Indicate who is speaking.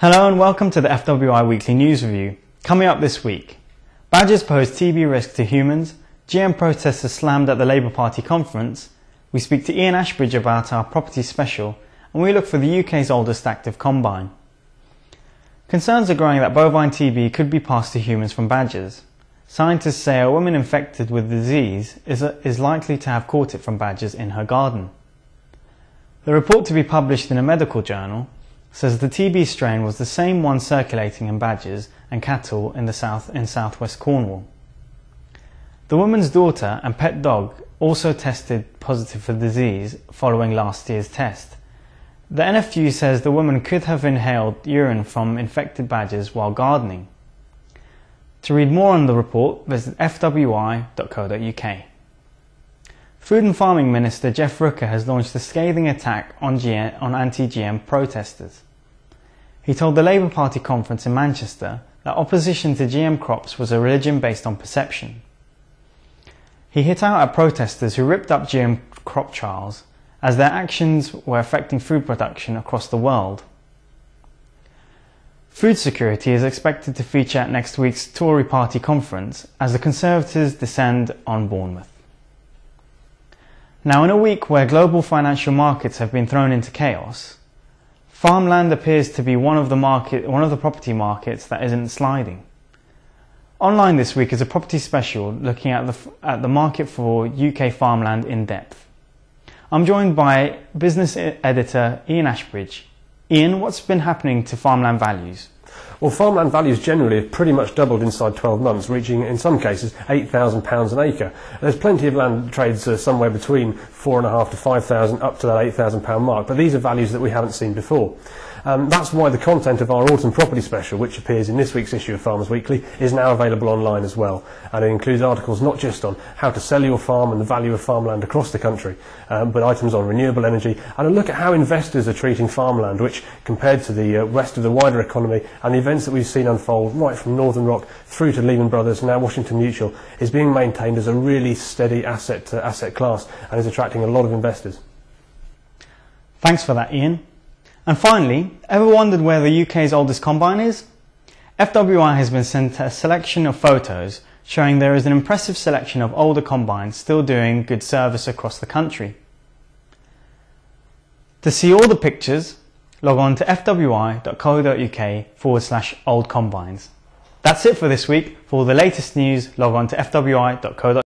Speaker 1: Hello and welcome to the FWI Weekly News Review. Coming up this week, badgers pose TB risk to humans, GM protesters slammed at the Labour Party conference, we speak to Ian Ashbridge about our property special, and we look for the UK's oldest active combine. Concerns are growing that bovine TB could be passed to humans from badgers. Scientists say a woman infected with the disease is likely to have caught it from badgers in her garden. The report, to be published in a medical journal, says the TB strain was the same one circulating in badgers and cattle in southwest Cornwall. The woman's daughter and pet dog also tested positive for the disease following last year's test. The NFU says the woman could have inhaled urine from infected badgers while gardening. To read more on the report, visit fwi.co.uk. Food and Farming Minister Jeff Rooker has launched a scathing attack on anti-GM protesters. He told the Labour Party conference in Manchester that opposition to GM crops was a religion based on perception. He hit out at protesters who ripped up GM crop trials as their actions were affecting food production across the world. Food security is expected to feature at next week's Tory party conference as the Conservatives descend on Bournemouth. Now, in a week where global financial markets have been thrown into chaos, farmland appears to be one of the property markets that isn't sliding. Online this week is a property special looking at the market for UK farmland in depth. I'm joined by business editor Ian Ashbridge. Ian, what's been happening to farmland values?
Speaker 2: Well, farmland values generally have pretty much doubled inside 12 months, reaching in some cases £8,000 an acre. There's plenty of land trades somewhere between £4,500 to £5,000 up to that £8,000 mark, but these are values that we haven't seen before. That's why the content of our autumn property special, which appears in this week's issue of Farmers Weekly, is now available online as well. And it includes articles not just on how to sell your farm and the value of farmland across the country, but items on renewable energy and a look at how investors are treating farmland, which compared to the rest of the wider economy and the events that we've seen unfold right from Northern Rock through to Lehman Brothers and now Washington Mutual, is being maintained as a really steady asset class and is attracting a lot of investors.
Speaker 1: Thanks for that, Ian. And finally, ever wondered where the UK's oldest combine is? FWI has been sent a selection of photos showing there is an impressive selection of older combines still doing good service across the country. To see all the pictures, log on to fwi.co.uk/old combines. That's it for this week. For all the latest news, log on to fwi.co.uk.